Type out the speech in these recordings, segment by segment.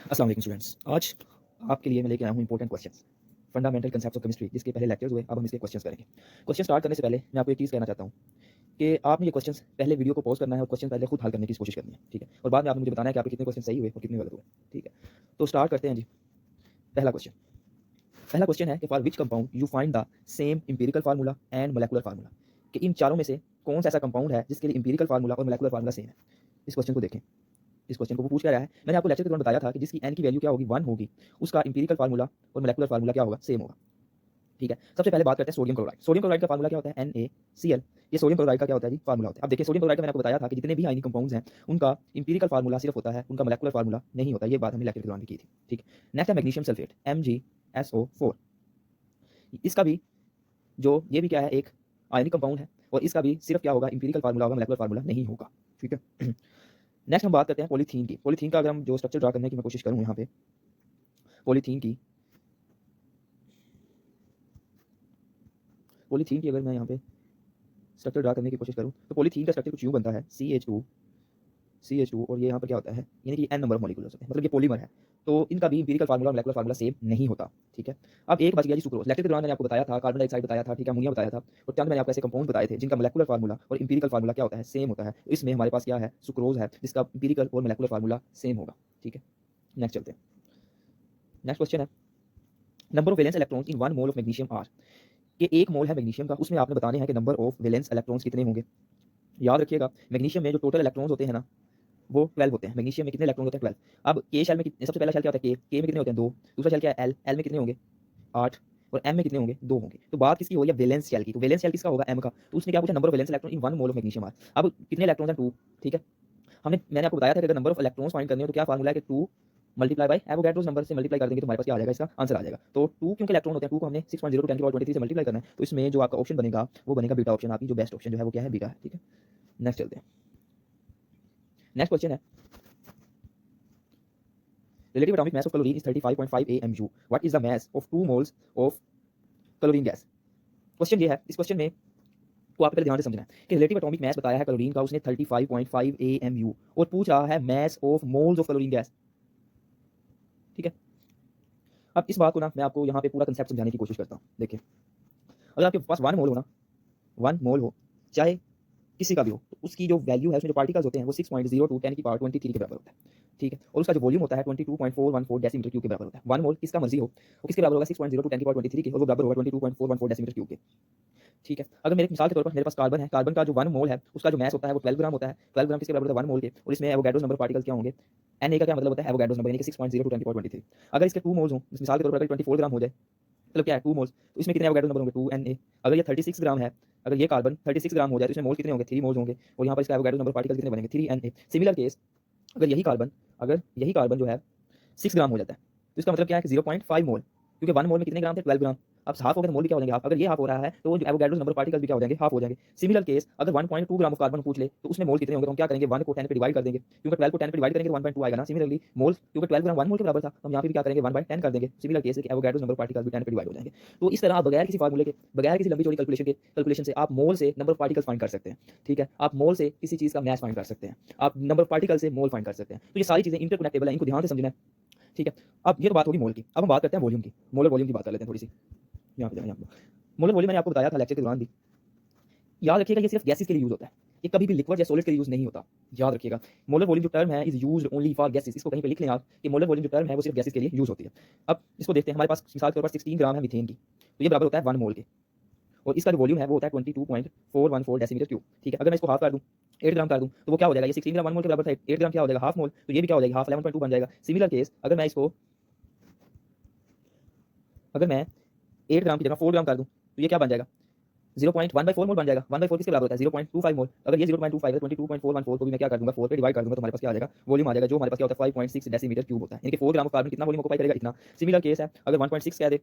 अस्सलाम वालेकुम स्टूडेंट्स। आज आपके लिए मैं लेके आया हूँ important questions, fundamental concepts of chemistry, जिसके पहले लेक्चर्स हुए। अब हम इसके क्वेश्चंस करेंगे। क्वेश्चन स्टार्ट करने से पहले मैं आपको एक चीज़ कहना चाहता हूँ कि आपने ये क्वेश्चंस पहले वीडियो को पॉज करना है और क्वेश्चन पहले खुद हल करने की कोशिश करनी है, ठीक है? और बाद में आपने मुझे बताना है कि आपके कितने क्वेश्चन सही हुए और कितने गलत हुए, ठीक है? तो स्टार्ट करते हैं जी। पहला क्वेश्चन है कि for which compound you find the same empirical formula and molecular formula, कि इन चारों में से कौन सा ऐसा कंपाउंड है जिसके लिए इंपिरिकल फार्मूला और मोलेकुलर फार्मूला सेम है। इस क्वेश्चन को देखें। इस क्वेश्चन को वो पूछ क्या रहा है। मैंने आपको लेक्चर के दौरान बताया था कि जिसकी एन की वैल्यू क्या होगी, 1 होगी, उसका इंपिरिकल फार्मूला और मोलेकुलर फार्मूला क्या होगा, सेम होगा, ठीक है? सबसे पहले बात करते हैं सोडियम क्लोराइड। सोडियम क्लोराइड का फार्मूला क्या होता है, NaCl। ये सोडियम क्लोराइड का क्या होता है जी, फार्मूला होता है। अब देखिए, सोडियम क्लोराइड का मैंने आपको बताया था कि जितने भी आयनिक कंपाउंड्स हैं उनका इंपिरिकल फार्मूला सिर्फ होता है, उनका मोलेकुलर फार्मूला नहीं होता। ये बात हमने लेक्चर के दौरान भी की थी, ठीक है? नेक्स्ट है मैग्नीशियम सल्फेट, MgSO4। इसका भी जो ये भी क्या है, एक आयनिक कंपाउंड है, और इसका भी सिर्फ क्या होगा, इंपिरिकल फार्मूला होगा, मोलेकुलर फार्मूला नहीं होगा, ठीक है? नेक्स्ट हम बात करते हैं पॉलीथीन की। पॉलीथीन का अगर हम जो स्ट्रक्चर ड्रा करने की मैं कोशिश करूँ यहाँ पे, पॉलीथीन की अगर मैं यहाँ पे स्ट्रक्चर ड्रा करने की कोशिश करूँ तो पॉलीथीन का स्ट्रक्चर कुछ यूँ बनता है, CH2 और ये यहाँ पर क्या होता है, यानी कि n नंबर ऑफ मॉलिक्यूल्स होते हैं, मतलब ये पॉलीमर है। तो इनका भी इंपिरिकल फार्मूला और मोलेकुलर फार्मूला सेम नहीं होता, ठीक है? अब एक बच गया जी सुक्रोज। लेक्चर के दौरान मैंने आपको बताया था, कार्बन डाइऑक्साइड बताया था, ठीक है, अमोनिया बताया था, और चंद मैंने आपको ऐसे कंपाउंड बताए थे जिनका मोलेकुलर फार्मूला और इंपिरिकल फार्मूला क्या होता है, सेम होता है। तो इसमें हमारे पास क्या है, सुक्रोज है, जिसका इंपिरिकल और मोलेकुलर फार्मूला सेम होगा, ठीक है? नेक्स्ट चलते हैं। नेक्स्ट क्वेश्चन है, number of valence electrons in 1 mole of magnesium are. ये 1 मोल है मैग्नीशियम का, उसमें आपने बताने हैं कि नंबर ऑफ वैलेंस इलेक्ट्रॉन्स कितने होंगे। याद रखिएगा, मैग्नीशियम में जो टोटल इलेक्ट्रॉन्स होते हैं ना, वो 12 होते हैं। मैग्नीशियम में कितने इलेक्ट्रॉन होते हैं, 12। अब के शेल में सबसे पहला शेल क्या होता है, के में कितने होते हैं, 2। दूसरा शेल क्या है, एल में कितने होंगे, 8। और एम में कितने होंगे, 2 होंगे। तो बात किसकी हो रही है, वैलेंस शेल की। तो वैलेंस शेल किसका होगा, एम का। तो उसने क्या पूछा, number of valence electron in 1 mole of magnesium are. अब कितने इलेक्ट्रॉन्स हैं, 2, ठीक है? मैंने आपको बताया था कि अगर नंबर ऑफ इलेक्ट्रॉन्स फाइंड करने हो तो क्या फार्मूला है कि 2 मल्टीप्लाई बाय एवोगैड्रोस नंबर से मल्टीप्लाई कर देंगे तो हमारे पास क्या आ जाएगा, इसका आंसर आ जाएगा। तो 2 क्योंकि इलेक्ट्रॉन होते हैं, 2 को हमने 6.0 टू 10 की पावर 23 से मल्टीप्लाई करना है, तो इसमें जो आपका ऑप्शन बनेगा वो बनेगा बीटा ऑप्शन। आपकी जो बेस्ट ऑप्शन जो है वो क्या है, बीटा है, ठीक है? नेक्स्ट चलते हैं। नेक्स्ट क्वेश्चन है, relative atomic mass of chlorine is 35.5 AMU. What is the mass of 2 moles of chlorine gas? Question ये है, इस क्वेश्चन में को आपको पहले ध्यान से समझना है कि रिलेटिव एटॉमिक मास बताया है क्लोरीन का उसने 35.5 AMU, और पूछ रहा है mass of moles of chlorine gas, ठीक है? अब इस बात को ना मैं आपको यहाँ पे पूरा कंसेप्ट समझाने की कोशिश करता हूँ। देखिए, अगर आपके पास 1 मोल हो ना, 1 मोल हो, चाहे किसी का भी हो, तो उसकी जो वैल्यू है, उसमें जो पार्टिकल्स होते हैं वो 6.0 टू 10 की पावर 23 के बराबर होता है, ठीक है? और उसका जो वॉल्यूम होता है 22.414 डेसीमीटर क्यूब के बराबर होता है। 1 मोल किसका मर्जी हो, वो किसके बराबर होगा, 6.0 टू 10 की पावर 23 के, और वो बराबर होगा 22.414 डेसीमीटर क्यूब के, ठीक है? अगर मेरे मिसाल के तौर पर मेरे पास कार्बन है, कार्बन का जो 1 मोल है उसका जो मास होता है वो 12 ग्राम होता है। 12 ग्राम किसके बराबर होता है, 1 मोल के, और इसमें एवोगैड्रोस नंबर पार्टिकल्स क्या होंगे, Na का क्या मतलब होता है, एवोगैड्रोस नंबर, यानी कि 6.0 टू 10 की पावर 23। अगर इसके 2 मोल्स हों, मिसाल के तौर पर अगर 24 ग्राम हो जाए, मतलब क्या है 2 मोल्स, तो इसमें कितने एवोगैड्रो नंबर होंगे, 2 Na। अगर ये 36 ग्राम है, अगर ये कार्बन 36 ग्राम हो जाए तो इसमें मोल्स कितने होंगे, 3 मोल्स होंगे, और यहाँ पर इसका एवोगैड्रो नंबर पार्टिकल कितने बनेंगे, 3Na। सिमिलर केस, अगर यही कार्बन जो है 6 ग्राम हो जाता है, तो इसका मतलब क्या है कि 0.5 मोल, क्योंकि 1 मोल में कितने ग्राम थे, 12 ग्राम। अब हाफ हो गए तो मोल भी क्या हो जाएंगे, हाफ। अगर ये हाफ हो रहा है तो जो एवोगैड्रो नंबर पार्टिकल्स भी क्या हो जाएंगे, हाफ हो जाएंगे। सिमिलर केस, अगर 1.2 ग्राम ऑफ कार्बन पूछ ले तो उसमें मोल कितने होंगे, तो हम क्या करेंगे, 1 को 10 पे डिवाइड कर देंगे, क्योंकि 12 को 10 पे डिवाइड करेंगे तो 1.2 आएगा ना। सिमिलरली मोल, क्योंकि 12 ग्राम 1 मोल के बराबर था, तो हम यहाँ पे भी क्या करेंगे, 1/10 कर देंगे। सिमिलर केस है कि एवोगैड्रो नंबर पार्टिकल्स भी 10 पे डिवाइड हो जाएंगे। तो इस तरह आप बगैर किसी फार्मूले के, बगैर किसी लंबी चौड़ी कैलकुलेशन से आप मोल से नंबर ऑफ पार्टिकल्स फाइंड कर सकते हैं, ठीक है? आप मोल से किसी चीज का मास फाइंड कर सकते हैं, आप नंबर ऑफ पार्टिकल से मोल फाइंड कर सकते हैं। तो ये सारी चीजें इंटरकनेक्टेबल है, इनको ध्यान से समझना है, ठीक है? अब ये तो बात होगी मोल की। अब हम बात करते हैं वॉल्यूम की। मोलर वॉल्यूम की बात कर लेते हैं थोड़ी सी। यहाँ पे जाएं, यहाँ पे मोलर वॉल्यूम मैंने आपको बताया था लेक्चर के दौरान भी। याद रखिएगा, ये सिर्फ गैसेस के लिए यूज होता है, ये कभी भी लिक्विड या सॉलिड के लिए यूज नहीं होता। याद रखिएगा, मोलर वॉल्यूम जो टर्म है is used only for gases. इसको कहीं पे लिख लें आप कि मोलर वॉल्यूम जो टर्म है वो सिर्फ गैसेस के लिए यूज होती है। अब इसको देखते हैं, हमारे पास मिसाल के तौर पर 16 ग्राम है मीथेन की, तो ये बराबर होता है 1 मोल के, और इसका जो वॉल्यूम है वो होता है 22.414 डेसीमीटर क्यूब, ठीक है? अगर मैं इसको हाफ कर दूं, 8 ग्राम कर दूं, तो वो क्या हो जाएगा, ये 16 ग्राम 1 मोल के बराबर था, 8 ग्राम क्या हो जाएगा, हाफ मोल, तो ये भी क्या हो जाएगा, हाफ 11.2 बन जाएगा। सिमिलर केस, अगर मैं 8 ग्राम की जगह 4 ग्राम कर दूं तो ये क्या बन जाएगा, 0.1/4 मोल बन जाएगा। 1/4 किसके बराबर होता है, 0.25 मोल। अगर ये 0.25 है, 22.414 को भी मैं क्या कर दूंगा, 4 पे डिवाइड कर दूंगा, तो हमारे पास क्या आ जाएगा, वॉल्यूम आ जाएगा, जो हमारे पास क्या होता है 5.6 डेसीमीटर क्यूब होता है, यानी कि 4 ग्राम ऑफ कार्बन कितना वॉल्यूम ऑक्यूपाई करेगा, इतना। सिमिलर केस है, अगर 1.6 कह दे,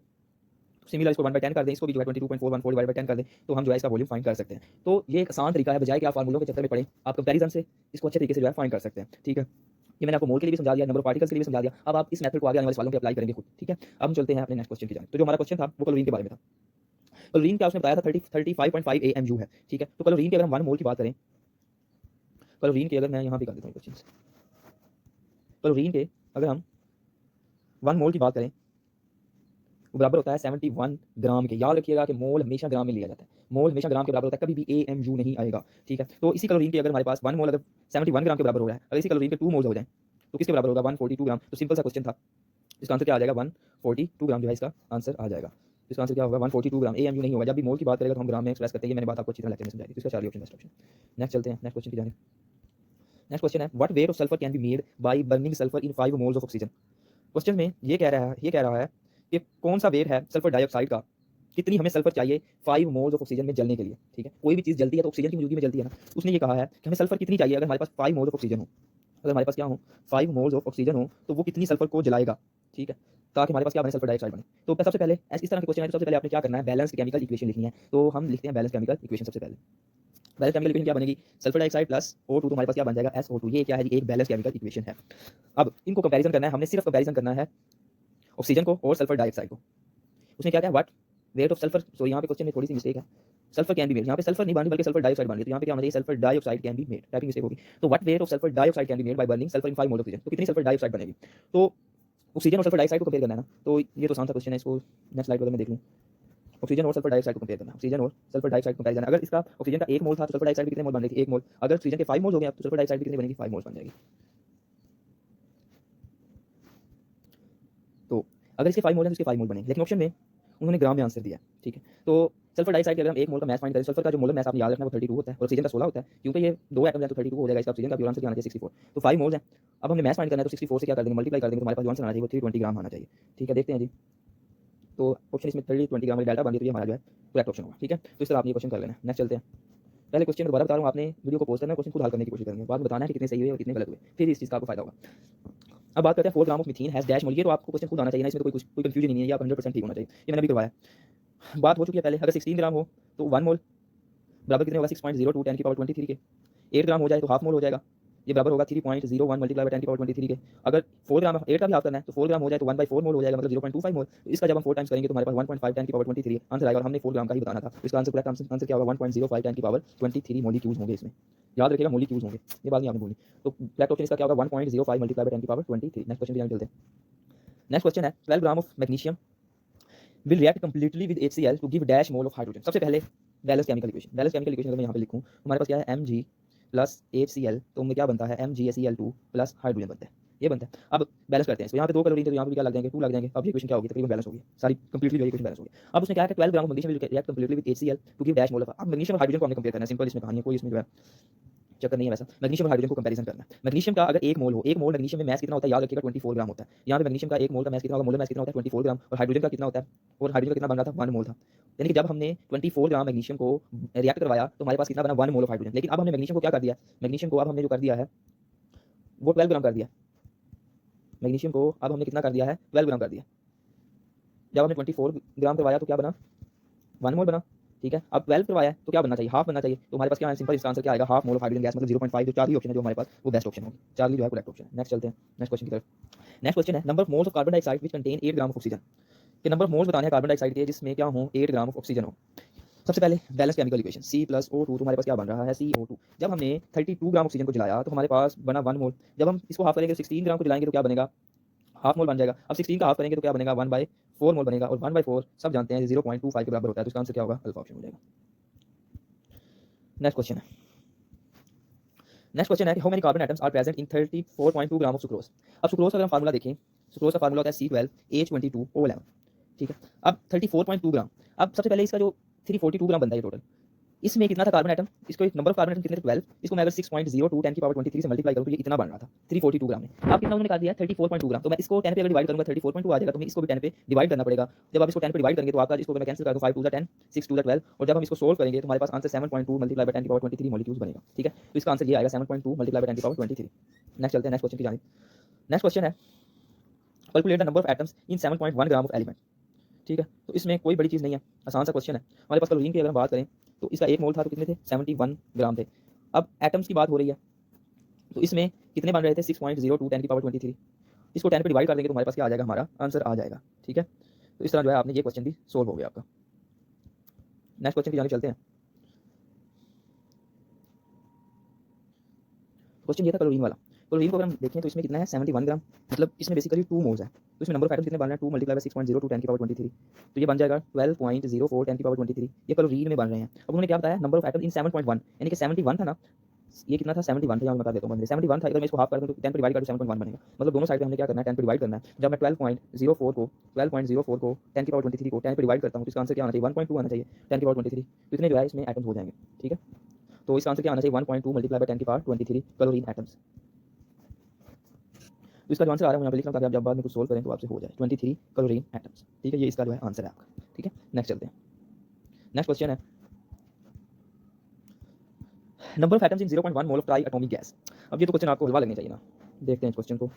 सिमिलर इसको 1/10 कर दें, इसको भी जो है 22.414 डिवाइड बाय 10 कर दें, तो हम जो है इसका वॉल्यूम फाइंड कर सकते हैं। तो ये एक आसान तरीका है, बजाय कि आप फार्मूलों के चक्कर में पड़ें, आप कंपैरिजन से इसको अच्छे तरीके से जो है फाइंड कर सकते हैं, ठीक है? ये मैंने आपको मोल के लिए भी समझा दिया, नंबर ऑफ पार्टिकल्स के लिए भी समझा दिया। अब आप इस मेथड को आगे आने वाले सवालों पे अप्लाई करेंगे खुद, ठीक है? अब हम चलते हैं अपने नेक्स्ट क्वेश्चन की जानिब। तो जो हमारा क्वेश्चन था वो क्लोरीन के बारे में था। क्लोरीन का उसने बताया था 35.5 AMU है, ठीक है? तो क्लोरीन के अगर हम 1 मोल की बात करें, क्लोरीन के अगर मैं यहाँ पे कर देता हूँ क्वेश्चन, क्लोरीन के अगर हम 1 मोल की बात करें वो बराबर होता है 71 ग्राम के। याद रखिएगा कि मोल हमेशा ग्राम में लिया जाता है, मोल हमेशा ग्राम के बराबर होता है, कभी भी AMU नहीं आएगा, ठीक है। तो इसी क्लोरीन के अगर हमारे पास 1 मोल अगर 71 ग्राम के बराबर हो रहा है, अगर इसी क्लोरीन के 2 मोल्स हो जाए तो किसके बराबर होगा? 142 ग्राम। तो सिंपल सा क्वेश्चन था, इसका आंसर क्या आ जाएगा? 142 ग्राम जो है इसका आंसर आ जाएगा। तो इसका आंसर क्या होगा? 142 ग्राम। AMU नहीं होगा, जब भी मोल की बात करेगा तो हम ग्राम में एक्सप्रेस करते हैं, ये मैंने बात आपको अच्छी तरह लेक्चर में समझाई थी। तो इसका Charlie option best option. Next चलते हैं नेक्स्ट क्वेश्चन की जाने। नेक्स्ट क्वेश्चन है what weight of sulphur can be made by burning sulphur in 5 moles of oxygen. Question में ये कह रहा है कि कौन सा वेट है सल्फर डाइऑक्साइड का, कितनी हमें सल्फर चाहिए 5 मोल्स ऑफ ऑक्सीजन में जलने के लिए, ठीक है। कोई भी चीज़ जलती है तो ऑक्सीजन की मौजूदगी में जलती है ना। उसने ये कहा है कि हमें सल्फर कितनी चाहिए अगर हमारे पास 5 मोल्स ऑफ ऑक्सीजन हो, अगर हमारे पास क्या हो 5 मोल्स ऑफ ऑक्सीजन हो तो वो कितनी सल्फर को जलाएगा, ठीक है, ताकि हमारे पास क्या बने? सल्फर डाइऑक्साइड बने। तो सबसे पहले इस तरह के क्वेश्चन है तो सबसे पहले आपने क्या करना है? बैलेंस केमिकल इक्वेशन लिखनी है। तो हम लिखते हैं बैलेंस केमिकल इक्वेशन सबसे पहले। बैलेंस केमिकल इक्वेशन क्या बनेगी? सल्फर डाइऑक्साइड प्लस O2 तो हमारे पास क्या बन जाएगा? SO2। ये क्या है जी? एक बैलेंस केमिकल इक्वेशन है। अब इनको कंपैरिजन करना है, हमने सिर्फ कंपैरिजन करना है ऑक्सीजन को और सल्फर डाइऑक्साइड को। उसने क्या व्हाट वेट ऑफ सल्फर, सो यहाँ पे क्वेश्चन में थोड़ी सी मिस्टेक है, सल्फर कैन बी मेड, यहाँ पे सल्फर नहीं बन रही बल्कि सल्फर डाइऑक्साइड बन रही है। तो यहाँ पे क्या होना चाहिए? Sulphur dioxide can be made, typing mistake होगी। तो what weight of sulphur dioxide can be made by burning sulphur in 5 mole oxygen. तो कितनी सल्फर डाइऑक्साइड बनेगी? तो ऑक्सीजन और सल्फर डाइऑक्साइड को कंपेयर करना है ना, तो ये तो आसान सा क्वेश्चन है। इसको नेक्स्ट स्लाइड पर मैं देख लूँ। ऑक्सीजन और सल्फर डाइऑक्साइड को कंपेयर करना, ऑक्सीजन और सल्फर डाइऑक्साइड कंपेयर करना। अगर इसका ऑक्सीजन का 1 मोल था तो सल्फर डाइऑक्साइड भी कितने मोल बन रही थी? 1 मोल। अगर ऑक्सीजन के 5 मोल हो गए तो सल्फर डाइऑक्साइड भी कितनी बनेगी? 5 मोल बन जाएगी। तो अगर इसके 5 मोल हैं तो इसके 5 मोल बने, लेकिन ऑप्शन में उन्होंने ग्राम में आंसर दिया, ठीक है। तो सल्फर डाइऑक्साइड के अगर हम 1 मोल का मास फाइंड करें, सल्फर का जो मोलर मास आपने याद रखना है वो 32 होता है और ऑक्सीजन का 16 होता है, क्योंकि ये 2 एटम है तो 32 हो जाएगा। इसका ऑक्सीजन का आंसर क्या आना चाहिए? 64। तो 5 मोल्स हैं। अब हमने मास फाइंड करना है तो 64 से क्या कर देंगे? मल्टीप्लाई कर देंगे तो हमारे पास जो आंसर आना चाहिए वो 320 ग्राम आना चाहिए, ठीक है। देखते हैं जी। तो ऑप्शन इसमें 320 ग्राम वाली डेल्टा बन गई, तो ये हमारा जो है करेक्ट ऑप्शन होगा, ठीक है। तो इस तरह आप ये क्वेश्चन कर लेना। नेक्स्ट चलते हैं। पहले क्वेश्चन दोबारा बता रहा हूँ, आपने वीडियो को पॉज करना है, क्वेश्चन खुद हल करने की कोशिश करेंगे, बाद में बताना है कि कितने सही हुए और कितने गलत हुए, फिर इस चीज़ का आपको फायदा होगा। अब बात करते हैं 4 gram of methane has dash mole. ये तो आपको क्वेश्चन खुद आना चाहिए ना, इसमें तो कोई कंफ्यूजन नहीं है, ये आप 100% ठीक होना चाहिए, ये मैंने भी करवाया। बात हो चुकी है पहले। अगर 16 ग्राम हो तो 1 मोल बराबर कितने होगा? 6.02 10 की पावर 23 के। 8 ग्राम हो जाए तो हाफ मोल हो जाएगा, ये बराबर होगा 3.01 मल्टीप्लाई बाय 10 की पावर 23 के। अगर 4 ग्राम 8 का भी हाफ करना है तो 4 ग्राम हो जाए तो 1/4 मोल हो जाएगा, मतलब 0.25 मोल। तो इसका जब हम 4 टाइम्स करेंगे तो हमारे पास 1.5 10 की पावर 23 आंसर आएगा, और हमने 4 ग्राम का ही बताना था। तो इसका आंसर करेक्ट आंसर क्या होगा? 1.05 10 की पावर 23 मॉलिक्यूल्स होंगे इसमें। याद रखिएगा मॉलिक्यूल्स होंगे, ये बात नहीं आपने बोली। तो करेक्ट ऑप्शन इसका क्या होगा? 1.05 मल्टीप्लाई बाय 10 की पावर 23। नेक्स्ट क्वेश्चन पे चलते हैं। नेक्स्ट क्वेश्चन है 12 gram of magnesium will react completely with HCl to give dash mole of hydrogen। सबसे पहले balance chemical equation, balance chemical equation अगर मैं यहाँ पे लिखूँ हमारे पास क्या है? Mg प्लस HCl, तो उनमें क्या बनता है? MgCl2 प्लस हाइड्रोजन बनता है, ये बनता है। अब बैलेंस करते हैं इसको, यहाँ पे 2 क्लोरीन थे तो यहाँ पे क्या लग जाएंगे? 2 लग जाएंगे। अब ये इक्वेशन क्या होगी? तकरीबन बैलेंस होगी सारी, कंप्लीटली जो इक्वेशन बैलेंस होगी। अब उसने क्या है कि 12 ग्राम magnesium will react completely with HCl to give dash mole of, अब मैग्नीशियम और हाइड्रोजन को हमने कंपेयर करना है, सिंपल इसमें कहानी है, कोई इसमें जो है चक्कर नहीं है वैसा। मैग्नीशियम और हाइड्रोजन को कंपैरिजन करना है। मैग्नीशियम का अगर 1 मोल हो, 1 मोल मैग्नीशियम में मास कितना होता है? याद रखिएगा 24 ग्राम होता है। यहाँ पे मैग्नीशियम का 1 मोल का मास कितना होगा? मोलर मास कितना होता है? 24 ग्राम। और हाइड्रोजन का कितना होता है? और हाइड्रोजन का कितना बन रहा था? 1 मोल था। यानी कि जब हमने 24 ग्राम मैग्नीशियम को रिएक्ट करवाया तो हमारे पास कितना बना? 1 मोल ऑफ हाइड्रोजन। लेकिन अब हमने मैग्नीशियम को क्या कर दिया? मैग्नीशियम को अब हमने जो कर दिया है वो 12 ग्राम कर दिया। मैग्नीशियम को अब हमने कितना कर दिया है? 12 ग्राम कर दिया। जब हमने 24 ग्राम करवाया तो क्या बना? 1 मोल बना, ठीक है। अब 12 करवाया है तो क्या बनना चाहिए? हाफ बनना चाहिए। तो हमारे पास क्या है? सिंपल, इसका आंसर क्या आएगा? Half mole of hydrogen gas, मतलब 0.5। जो चार्ली ऑप्शन है जो हमारे पास वो बेस्ट ऑप्शन होगी, चार्ली जो है करेक्ट ऑप्शन है। नेक्स्ट चलते हैं नेक्स्ट क्वेश्चन की तरफ। नेक्स्ट क्वेश्चन है number of moles of carbon dioxide which contain 8 gram of oxygen. कि नंबर ऑफ मोल्स बताने हैं कार्बन डाइऑक्साइड के जिसमें क्या हो? 8 ग्राम ऑफ ऑक्सीजन हो। सबसे पहले बैलेंस केमिकल इक्वेशन C+O2, तो हमारे पास क्या बन रहा है? CO2। जब हमने 32 ग्राम ऑक्सीजन को जलाया तो हमारे पास बना 1 मोल। जब हम इसको हाफ करेंगे 16 ग्राम को जलाएंगे तो क्या बनेगा? हाफ मोल बन जाएगा। अब 16 का हाफ करेंगे तो क्या बनेगा? 1/4 मोल बनेगा, और 1/4 सब जानते हैं 0.25 के बराबर होता है। तो इसका आंसर क्या होगा? अल्फा ऑप्शन हो जाएगा। नेक्स्ट क्वेश्चन है how many carbon atoms are present in 34.2 gram of sucrose. अब सुक्रोज का अगर हम फार्मूला देखें, सुक्रोज का फार्मूला होता है C12H22O11, ठीक है। अब 34.2 ग्राम, अब सबसे पहले इसका जो 342 ग्राम बनता है टोटल, इसमें कितना था कार्बन एटम? इसको नंबर ऑफ कार्बन एटम कितने थे? 12। इसको मैं अगर 6.02 10 की पावर 23 से मल्टीप्लाई करूं तो ये इतना बन रहा था 342 ग्राम में। अब कितना उन्होंने कर दिया? 34.2 ग्राम। तो मैं इसको 10 पे अगर डिवाइड करूंगा 34.2 आ जाएगा, तो मैं इसको भी 10 पे डिवाइड करना पड़ेगा। जब आप इसको 10 पे डिवाइड करेंगे तो आपका इसको मैं कैंसिल कर दूं, 5 2 10 6 2 12, और जब हम इसको सोल्व करेंगे तो हमारे पास आंसर 7.2 मल्टीप्लाई बाय 10 की पावर 23 मॉलिक्यूल्स बनेगा, ठीक है। तो इसका आंसर ये आएगा 7.2 मल्टीप्लाई बाय 10 की पावर 23। नेक्स्ट चलते हैं नेक्स्ट क्वेश्चन की जानिब। नेक्स्ट क्वेश्चन है calculate the number of atoms in 7.1 gram of element, ठीक है। तो इसमें कोई बड़ी चीज़ नहीं है, आसान सा क्वेश्चन है। हमारे पास क्लोरीन की अगर हम बात करें तो इसका 1 मोल था तो कितने थे? 71 ग्राम थे। अब एटम्स की बात हो रही है तो इसमें कितने बन रहे थे? 6.02 10 की पावर 23। इसको 10 पे डिवाइड कर देंगे तो हमारे पास क्या आ जाएगा? हमारा आंसर आ जाएगा, ठीक है। तो इस तरह जो है आपने ये क्वेश्चन भी सोल्व हो गया आपका। नेक्स्ट क्वेश्चन की जाने चलते हैं। क्वेश्चन ये था क्लोरीन वाला। क्लोरीन को अगर हम देखें तो इसमें कितना है? 71 ग्राम, मतलब इसमें बेसिकली 2 मोल्स है, तो इसमें नंबर ऑफ एटम्स कितने बन रहे हैं, 2 मल्टीप्लाई बाय 6.02 10 की पावर 23, तो ये बन जाएगा 12.04 10 की पावर 23, ये कैलोरीन में बन रहे हैं। अब उन्होंने क्या बताया, नंबर ऑफ एटम इन 7.1, यानी कि 71 था ना, ये कितना था 71 था, यहाँ मैं बता देता हूँ, 71 था, अगर मैं इसको हाफ कर दूँ तो 10 पे डिवाइड कर दूँ 7.1 बनेगा, मतलब दोनों साइड पे हमने क्या करना है 10 पे डिवाइड करना है। जब मैं 12.04 को 10 की पावर 23 को 10 पे डिवाइड करता हूँ तो इसका आंसर क्या आना चाहिए, 1.2 आना चाहिए 10 की पावर 23, तो इतने जो है इसमें एटम्स हो जाएंगे, ठीक है। तो इसका आंसर क्या आना चाहिए, 1.2 मल्टीप्लाई बाय 10 की पावर 23 कैलोरीन एटम्स। तो इसका जो आंसर आ रहा है मैं यहाँ पे लिख रहा हूँ ताकि आप जब बाद में कुछ सोल्व करें तो आपसे हो जाए, 23 कैलोरीन एटम्स, ठीक है, ये इसका जो है आंसर है आपका, ठीक है। नेक्स्ट चलते हैं, नेक्स्ट क्वेश्चन है number of atoms in 0.1 mole of try atomic gas. अब ये तो क्वेश्चन आपको हलवा लगनी चाहिए ना, देखते हैं इस क्वेश्चन को,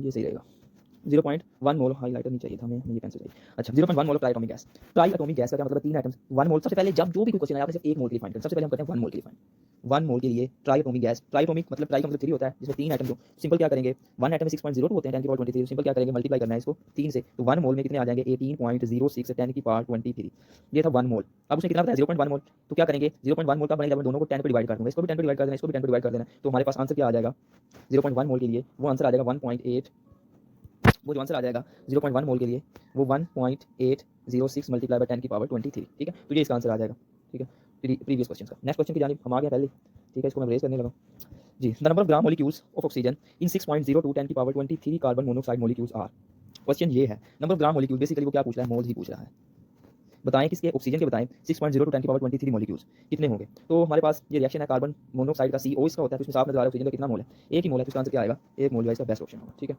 ये सही रहेगा, 0.1 मोल, हाईलाइटर नहीं चाहिए था हमें, ये पेंसिल चाहिए। अच्छा 0.1 mole of try atomic gas, try atomic gas का क्या मतलब है, 3 एटम्स 1 मोल। सबसे पहले जब जो भी कोई क्वेश्चन है आपने सिर्फ 1 मोल के लिए फाइंड करना, सबसे पहले हम करते हैं 1 मोल के लिए फाइंड, 1 मोल के लिए try atomic gas, try atomic मतलब ट्राई का मतलब 3 होता है, जिसमें 3 एटम जो सिंपल क्या करेंगे, 1 एटम में 6.02 होते हैं 10 की पावर 23, सिंपल क्या करेंगे मल्टीप्लाई करना है इसको 3 से, तो 1 मोल में कितने आ जाएंगे 18.06 10 की पावर 23, ये था 1 मोल। अब उसने कितना बताया 0.1 मोल, तो क्या करेंगे 0.1 मोल का बनेगा, दोनों को 10 पे डिवाइड कर दूंगा, इसको भी 10 पे डिवाइड कर देना, इसको भी 10 पे डिवाइड कर देना, तो हमारे पास आंसर क्या आ जाएगा 0.1 मोल के लिए, वो आंसर आ जाएगा 1.8, वो जो आंसर आ जाएगा 0.1 मोल के लिए वो 1.806 मल्टीप्लाई बाय 10 की पावर 23, ठीक है, तो ये इसका आंसर आ जाएगा, ठीक है। प्रीवियस क्वेश्चन का नेक्स्ट क्वेश्चन की जानिब हम आ गए पहले, ठीक है, इसको मैं रेज करने लगा जी। The number of gram molecules of oxygen in 6.02 10 की power 23 carbon monoxide molecules are. Question ये है number of gram molecule, basically वो क्या पूछ रहा है, मोल्स ही पूछ रहा है, बताएं किसके, ऑक्सीजन के बताएं 6.02 10 की पावर 23 मॉलिक्यूल्स कितने होंगे। तो हमारे पास ये रिएक्शन है कार्बन मोनोऑक्साइड का, CO इसका होता है, तो इसमें साफ नजर आ रहा है ऑक्सीजन का कितना मोल है, एक ही मोल है, तो इसका आंसर क्या आएगा 1 मोल, इसका बेस्ट ऑप्शन होगा, ठीक है।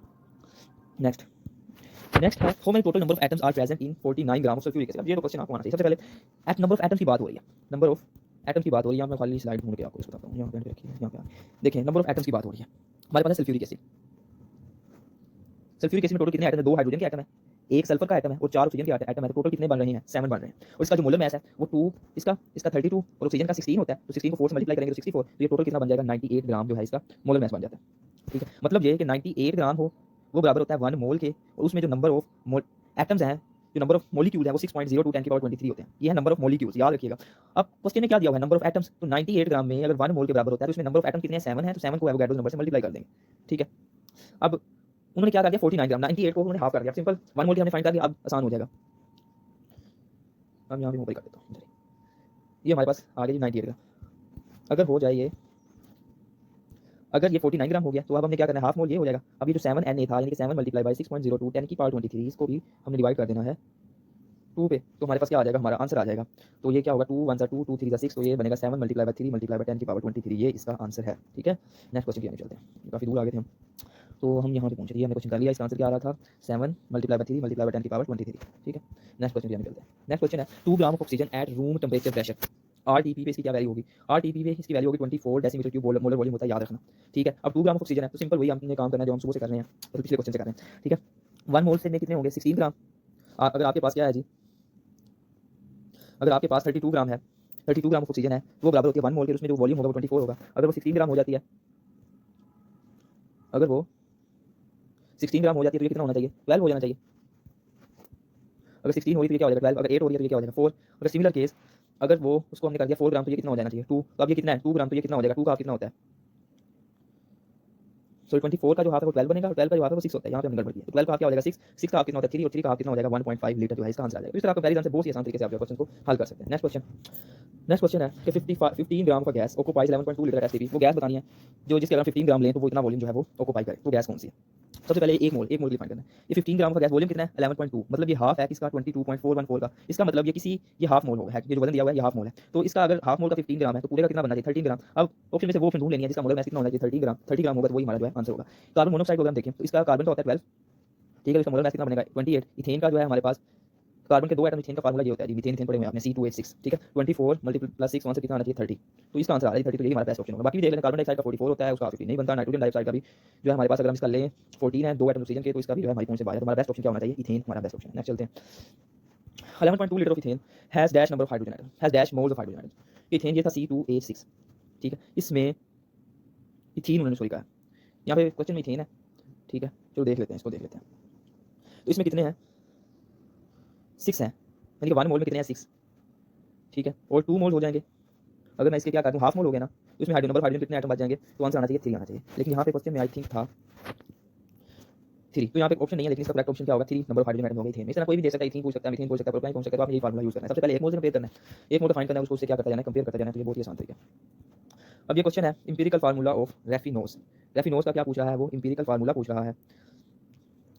नेक्स्ट है how many total number of atoms are present in 49 gram of sulphuric acid. अब ये तो क्वेश्चन आपको आना चाहिए। सबसे पहले नंबर ऑफ एटम्स की बात हो रही है, नंबर ऑफ एटम्स की बात हो रही है, यहाँ मैं खाली स्लाइड ढूंढ के आपको इसको बताता हूँ, यहाँ पे रखिए, यहाँ पे देखिए नंबर ऑफ एटम्स की बात हो रही है, हमारे पास है सल्फ्यूरिक एसिड, सल्फ्यूरिक एसिड में टोटल कितने एटम है, 2 हाइड्रोजन के एटम है, एक सल्फर का एटम है और 4 ऑक्सीजन के एटम है, तो टोटल कितने बन रहे हैं 7 बन रहे हैं, और इसका जो मोलर मैस है वो 2, इसका 32 और ऑक्सीजन का 16 होता है, तो 16 को 4 से मल्टीप्लाई करेंगे तो 64, तो ये टोटल कितना बन जाएगा 98 ग्राम जो है इसका मोलर मैस बन जाता है, ठीक है। मतलब ये कि 98 ग्राम हो वो बराबर होता है 1 मोल के, और उसमें जो नंबर ऑफ एटम्स हैं, जो नंबर ऑफ मॉलिक्यूल है वो 6.02 10 की पावर 23 होते हैं, ये है नंबर ऑफ मॉलिक्यूल्स, याद रखिएगा। अब क्वेश्चन में क्या दिया हुआ है नंबर ऑफ एटम्स, तो 98 ग्राम में अगर 1 मोल के बराबर होता है तो इसमें नंबर ऑफ एटम कितने हैं 7 है, तो 7 को एवोगाड्रो नंबर से मल्टीप्लाई कर देंगे, ठीक है। अब उन्होंने क्या कर दिया 49 ग्राम, 98 को उन्होंने हाफ कर दिया, सिंपल 1 मोल की हमने फाइंड कर दिया, अब आसान हो जाएगा। अब यहाँ भी मोबाइल कर देता हूँ, ये हमारे पास आ गया 98 ग्राम, अगर हो जाए ये, अगर ये 49 ग्राम हो गया तो अब हमने क्या करना है हाफ मोल ये हो जाएगा। अब ये जो 7Na था यानी कि 7 मल्टीप्लाई बाई 6.02 10 की पावर 23, इसको भी हमने डिवाइड कर देना है 2 पे, तो हमारे पास क्या आ जाएगा, हमारा आंसर आ जाएगा। तो ये क्या होगा 2 1 2 2 3 6, तो ये बनेगा 7 मल्टीप्लाई बाई 3 मल्टीप्लाई बाई 10 की पावर 23, ये इसका आंसर है, ठीक है। नेक्स्ट क्वेश्चन की आगे चलते हैं, काफ़ी दूर आ गए थे हम, तो हम यहाँ पे पहुंचे, हमने क्वेश्चन कर लिया, इसका आंसर क्या आ रहा था 7 मल्टीप्लाई बाई 3 मल्टीप्लाई बाई 10 की पावर 23, ठीक है। नेक्स्ट क्वेश्चन की आगे चलते हैं। नेक्स्ट क्वेश्चन है 2 gram of oxygen at room temperature pressure, RTP पे इसकी क्या वैल्यू होगी, RTP पे इसकी वैल्यू होगी 24 डेसीमीटर क्यूब मोलर वॉल्यूम होता है, याद रखना, ठीक है। अब 2 ग्राम ऑफ ऑक्सीजन है तो सिंपल वही हमने काम करना है जो हम सुबह से कर रहे हैं और पिछले क्वेश्चन से कर रहे हैं, ठीक है। 1 मोल से कितने होंगे 16 ग्राम, अगर आपके पास क्या है जी, अगर आपके पास 32 ग्राम है, 32 ग्राम ऑफ ऑक्सीजन है तो वो बराबर होती है 1 मोल के, उसमें जो वॉल्यूम होगा वो 24 होगा। अगर वो 16 ग्राम हो जाती है, अगर वो 16 ग्राम हो जाती है तो ये कितना होना चाहिए 12 हो जाना चाहिए। अगर 16 हो रही तो ये क्या हो जाएगा 12, अगर 8 हो रही है तो ये क्या हो जाएगा 4। अगर सिमिलर केस अगर वो उसको हमने कर दिया 4 ग्राम तो ये कितना हो जाना चाहिए 2, तो अब ये कितना है 2 ग्राम, तो ये कितना हो जाएगा 2 का हाफ कितना होता है, सो 24 का जो हाफ है वो 12 बनेगा और 12 का जो हाफ है वो 6 होता है, यहाँ पे हमने गड़बड़ की है, तो 12 का हाफ क्या हो जाएगा 6, 6 का हाफ कितना होता है 3 और 3 का हाफ कितना हो जाएगा 1.5 लीटर जो है इसका आंसर आ जाएगा। तो इस तरह कंपैरिजन से बहुत ही आसान तरीके से आप क्वेश्चन को हल कर सकते हैं। नेक्स्ट क्वेश्चन है कि 15 ग्राम का गैस ऑक्यूपाइज 11.2 लीटर एसटीपी, वो गैस बतानी है जो जिसके अगर 15 ग्राम लें तो वो इतना वॉल्यूम जो है वो ऑक्यूपाई करे, तो गैस कौन सी है। सबसे पहले एक मोल की फाइंड करना है, ये 15 ग्राम का गैस वॉल्यूम कितना है 11.2, मतलब ये हाफ है किसका 22.414 का, इसका मतलब ये हाफ मोल होगा, ये जो वजन दिया हुआ है ये हाफ मोल है, तो इसका अगर हाफ मोल का 15 ग्राम है तो पूरे का कितना बनना चाहिए 13 ग्राम। अब ऑप्शन में से वो ऑप्शन ढूंढ लेनी है जिसका मोलर मास कितना होना चाहिए 30 ग्राम होगा, तो वही हमारा जो है आंसर होगा। कार्बन मोनोऑक्साइड को अगर हम देखें तो इसका कार्बन का होता है 12, ठीक है, इसका मोलर मास कितना बनेगा 28। इथेन का जो है हमारे पास कार्बन के 2 एटम इथेन का फार्मूला ये होता है, मीथेन पढ़े हुए आपने C2H6, ठीक है, 24 मल्टीप्लस 6 से कितना आना चाहिए 30, तो इसका आंसर आ रहा है 30, तो यही हमारा बेस्ट ऑप्शन होगा। बाकी भी देख लें कार्बन डाइऑक्साइड का 44 होता है, उसका 15 नहीं बनता। नाइट्रोजन डाइऑक्साइड का भी जो है हमारे पास अगर हम इसका लें 14 है, 2 एटम ऑक्सीजन के, तो इसका भी जो है हमारी कौन से बाहर है, तो हमारा बेस्ट ऑप्शन क्या होना चाहिए इथेन, हमारा बेस्ट ऑप्शन है। नेक्स्ट चलते हैं 11.2 litre of ethane has dash number of hydrogen atom, has dash moles of hydrogen atom. Ethane ये था C2H6, ठीक है, इसमें इथीन उन्होंने सॉरी कहा, यहाँ पे क्वेश्चन में इथेन है, ठीक है, चलो देख लेते हैं, इसको देख लेते हैं। तो इसमें कितने हैं 6 हैं, यानी कि 1 मोल में कितने हैं 6, ठीक है, और 2 मोल हो जाएंगे। अगर मैं इसके क्या कर दूँ हाफ मोल हो गया ना, तो इसमें हाइड्रोजन नंबर हाइड्रोजन कितने एटम बच जाएंगे, तो आंसर आना चाहिए 3 आना चाहिए। लेकिन यहाँ पे क्वेश्चन में आई थिंक था 3। तो यहाँ पे ऑप्शन नहीं है, लेकिन इसका करेक्ट ऑप्शन क्या होगा, 3 नंबर ऑफ हाइड्रोजन एटम होगा इथेन में। इस तरह कोई भी दे सकता है, इथीन पूछ सकता है, मीथेन पूछ सकता है, प्रोपेन पूछ सकता है, तो आपने यही फार्मूला यूज करना है। सबसे पहले एक मोल से कंपेयर करना है, एक मोल फाइंड करना है, उसको उससे क्या करता जाना है, कंपेयर करता जाना है। तो ये बहुत ही आसान तरीका है। अब ये क्वेश्चन है empirical formula of raffinose. Raffinose का क्या पूछ रहा है, वो इंपीरिकल फार्मूला पूछ रहा है।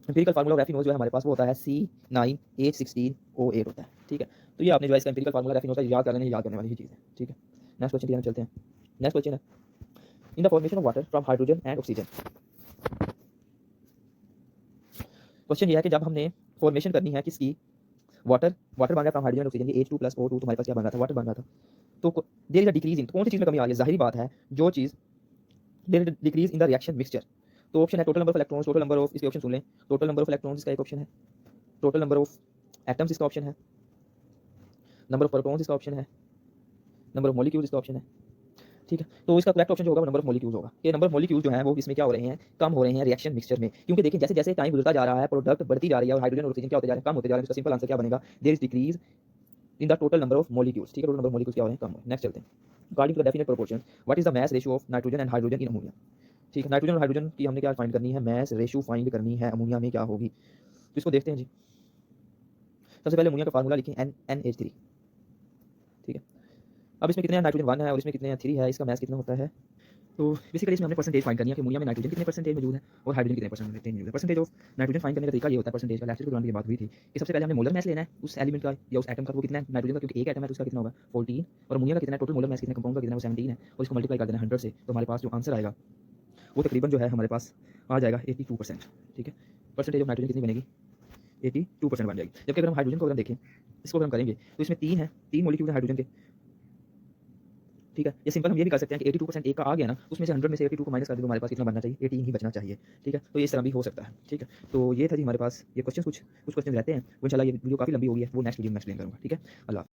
इंपीरिकल फार्मूला ऑफ रेफिनोज जो है हमारे पास वो होता है C9H16O8 होता है। ठीक है, तो ये आपने जो है इसका इंपीरिकल फार्मूला रेफिनोज का याद कर लेना, याद करने वाली ही चीज़ है। ठीक है, नेक्स्ट क्वेश्चन की तरफ चलते हैं। नेक्स्ट क्वेश्चन है in the formation of water from hydrogen and oxygen. Question ये है कि जब हमने फॉर्मेशन करनी है किसकी, वाटर वाटर बन रहा है फ्रॉम हाइड्रोजन ऑक्सीजन, ये H2+O2, तो हमारे पास क्या बन रहा था, वाटर बन रहा था। तो there is a decrease in, कौन सी चीज़ में कमी आ रही है, जाहिर बात है जो चीज़ there is decrease in the reaction mixture. तो ऑप्शन है total number of electrons, total number of, इसके ऑप्शन सुन लें, टोटल नंबर ऑफ इलेक्ट्रॉन्स इसका एक ऑप्शन है, टोटल नंबर ऑफ एटम्स इसका ऑप्शन है, नंबर ऑफ प्रोटॉन्स इसका ऑप्शन है, नंबर ऑफ मॉलिक्यूल्स इसका ऑप्शन है। ठीक है, तो इसका करेक्ट ऑप्शन जो होगा वो नंबर ऑफ मॉलिक्यूल्स होगा। ये नंबर ऑफ मॉलिक्यूल्स जो है वो इसमें क्या हो रहे हैं, कम हो रहे हैं रिएक्शन मिक्सचर में। क्योंकि देखिए जैसे जैसे टाइम गुजरता जा रहा है, प्रोडक्ट बढ़ती जा रही है और हाइड्रोजन और ऑक्सीजन क्या होते जा रहे हैं, कम होते जा रहे हैं। इसका सिंपल आंसर क्या बनेगा, there is decrease in the total number of molecules. ठीक है, टोटल नंबर ऑफ मॉलिक्यूल्स क्या हो रहे हैं, कम हो रहे हैं। नेक्स्ट चलते हैं, according to the definite proportion what is the mass ratio of nitrogen and hydrogen in ammonia. ठीक है, नाइट्रोजन और हाइड्रोजन की हमने क्या फाइंड करनी है, मास रेशियो फाइंड करनी है, अमोनिया में क्या होगी। तो इसको देखते हैं जी। सबसे पहले अमोनिया का फार्मूला लिखें NH3। ठीक है, अब इसमें कितने नाइट्रोजन 1 है और इसमें कितने 3 है, इसका मास कितना होता है। तो बेसिकली इसमें हमने परसेंटेज फाइंड करनी है कि अमोनिया में नाइट्रोजन कितने परसेंटेज मौजूद है और हाइड्रोजन कितने परसेंटेज मौजूद है। परसेंटेज ऑफ नाइट्रोजन फाइंड करने का तरीका ये होता है, परसेंटेज का लेक्चर की बात हुई थी कि सबसे पहले हमने मोलर मास लेना है उस एलिमेंट का या उस एटम का, वो कितना है नाइट्रोजन का, क्योंकि एक एटम है तो उसका कितना होगा 14, और अमोनिया का कितना है, टोटल मोलर मास कितना कंपाउंड का कितना है, वो 17 है, और इसको मल्टीप्लाई कर देना 100 से, तो हमारे पास जो आंसर आएगा वो तकरीबन जो है हमारे पास आ जाएगा 82%। ठीक है, परसेंटेज ऑफ नाइट्रोजन कितनी बनेगी, 82% बन जाएगी। जबकि अगर हम हाइड्रोजन को अगर देखें, इसको अगर हम करेंगे तो इसमें 3 है, 3 मॉलिक्यूल है हाइड्रोजन के। ठीक है, ये सिंपल हम ये भी कर सकते हैं कि 82% एक का आ गया ना, तो उसमें से 100 में से 82 को माइनस कर दे तो हमारे पास कितना बनना चाहिए, 18 ही बचना चाहिए। ठीक है, तो ये इस तरह भी हो सकता है। ठीक है, तो ये था जी हमारे पास ये क्वेश्चन, कुछ क्वेश्चन रहते हैं वो इंशाल्लाह, ये वीडियो काफ़ी लंबी हो गई है, वो नेक्स्ट वीडियो में एक्सप्लेन करूँगा। ठीक है, अल्लाह।